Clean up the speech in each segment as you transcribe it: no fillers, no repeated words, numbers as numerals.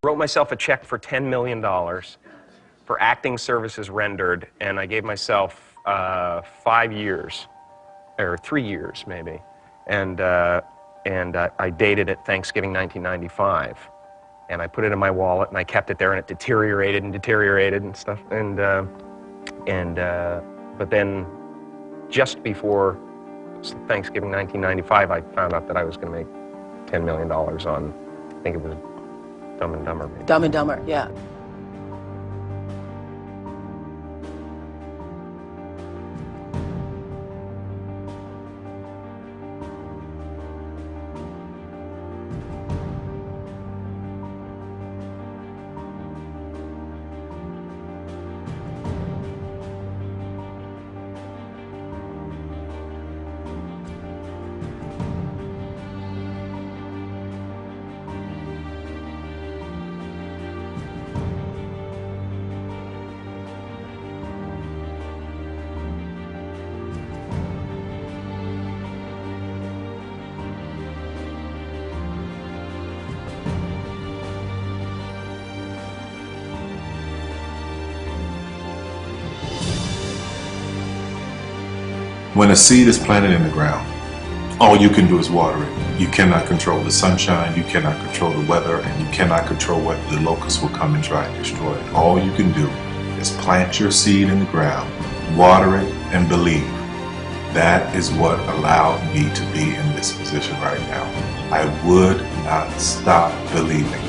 Wrote myself a check for $10 million for acting services rendered, and I gave myself 5 years, or 3 years maybe, and I dated it Thanksgiving 1995, and I put it in my wallet, and I kept it there, and it deteriorated and stuff, but then just before Thanksgiving 1995, I found out that I was going to make $10 million on, I think it was Dumb and Dumber. Maybe. Dumb and Dumber, yeah. When a seed is planted in the ground, all you can do is water it. You cannot control the sunshine, you cannot control the weather, and you cannot control whether the locusts will come and try and destroy it. All you can do is plant your seed in the ground, water it, and believe. That is what allowed me to be in this position right now. I would not stop believing.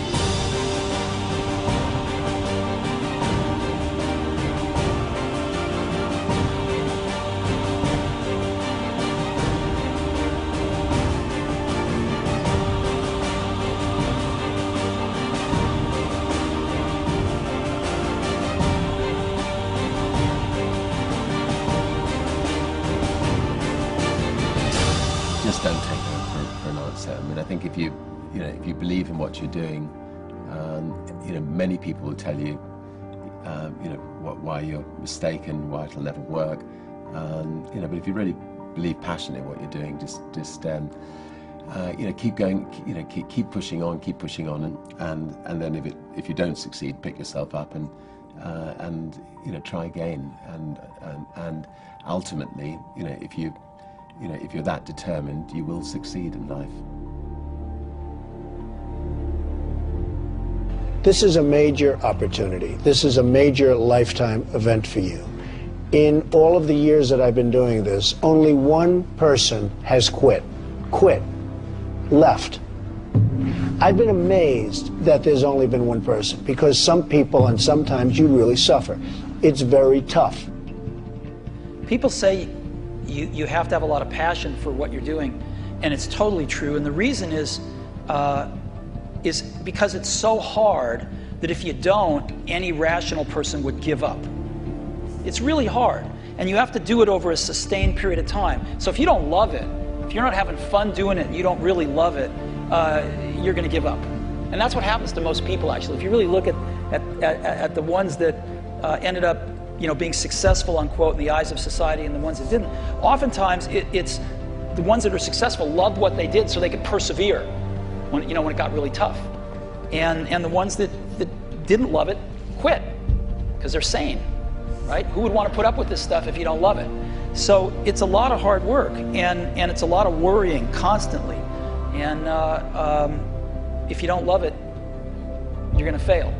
Just don't take no for an answer. I mean, I think if you believe in what you're doing, many people will tell you, why you're mistaken, why it'll never work. But if you really believe passionately in what you're doing, just keep going, keep pushing on, and then if you don't succeed, pick yourself up and try again, and ultimately, if you're that determined, you will succeed in life. This is a major opportunity. This is a major lifetime event for you. In all of the years that I've been doing this, only one person has quit, left. I've been amazed that there's only been one person, because some people, and sometimes you really suffer. It's very tough. People say you have to have a lot of passion for what you're doing, and it's totally true. And the reason is because it's so hard that if you don't, any rational person would give up. It's really hard, and you have to do it over a sustained period of time. So if you don't love it, if you're not having fun doing it, and you don't really love it, you're going to give up. And that's what happens to most people, actually. If you really look at the ones that ended up being successful, unquote, in the eyes of society, and the ones that didn't, oftentimes it's the ones that are successful loved what they did so they could persevere when it got really tough. And the ones that didn't love it quit because they're sane, right? Who would want to put up with this stuff if you don't love it? So it's a lot of hard work, and it's a lot of worrying constantly. And if you don't love it, you're going to fail.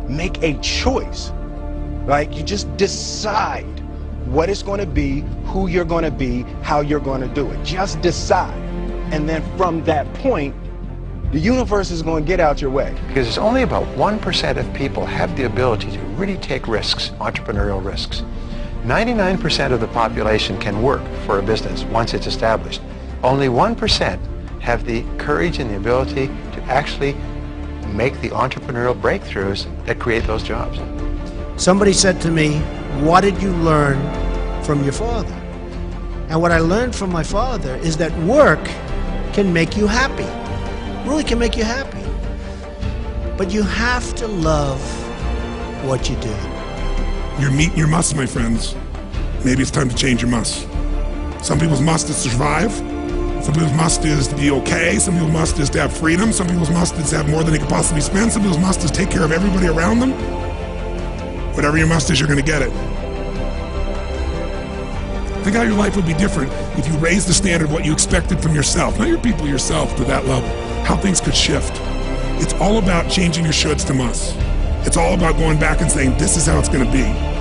Make a choice. Like, you just decide what it's going to be, who you're going to be, how you're going to do it. Just decide. And then from that point, the universe is going to get out your way. Because it's only about 1% of people have the ability to really take risks, entrepreneurial risks. 99% of the population can work for a business once it's established. Only 1% have the courage and the ability to actually make the entrepreneurial breakthroughs that create those jobs. Somebody said to me, what did you learn from your father? And what I learned from my father is that work can make you happy. Really can make you happy. But you have to love what you do. You're meeting your must, my friends. Maybe it's time to change your must. Some people's must is to survive. Some people's must is to be okay. Some people's must is to have freedom. Some people's must is to have more than they could possibly spend. Some people's must is take care of everybody around them. Whatever your must is, you're going to get it. Think how your life would be different if you raised the standard of what you expected from yourself, not your people, yourself, to that level. How things could shift. It's all about changing your shoulds to musts. It's all about going back and saying, this is how it's going to be.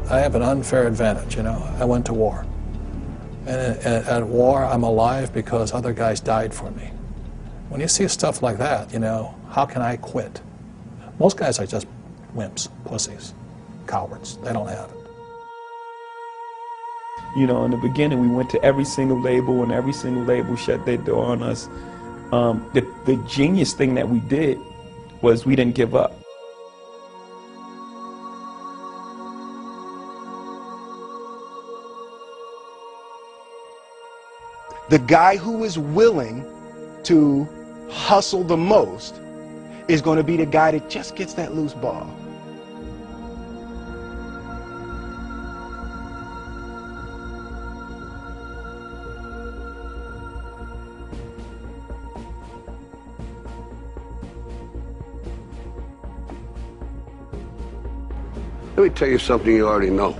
I have an unfair advantage, you know. I went to war. And at war, I'm alive because other guys died for me. When you see stuff like that, you know, how can I quit? Most guys are just wimps, pussies, cowards. They don't have it. You know, in the beginning, we went to every single label, and every single label shut their door on us. The genius thing that we did was we didn't give up. The guy who is willing to hustle the most is going to be the guy that just gets that loose ball. Let me tell you something you already know.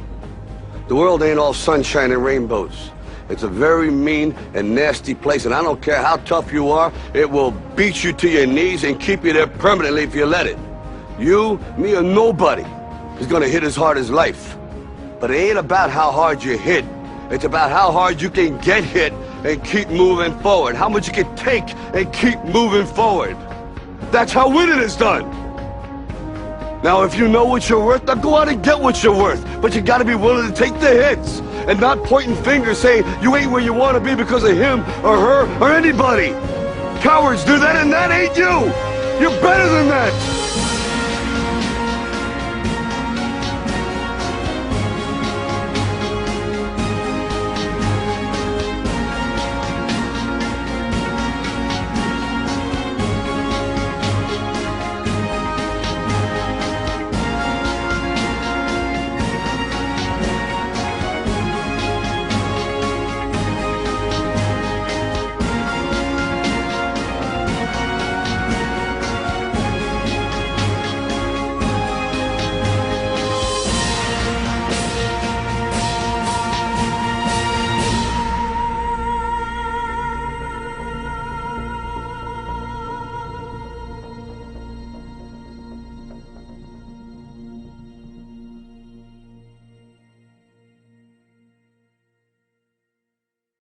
The world ain't all sunshine and rainbows. It's a very mean and nasty place, and I don't care how tough you are, it will beat you to your knees and keep you there permanently if you let it. You, me, or nobody is gonna hit as hard as life. But it ain't about how hard you hit. It's about how hard you can get hit and keep moving forward. How much you can take and keep moving forward. That's how winning is done. Now, if you know what you're worth, now go out and get what you're worth. But you gotta be willing to take the hits and not pointing fingers saying you ain't where you want to be because of him or her or anybody. Cowards do that, and that ain't you. You're better than that.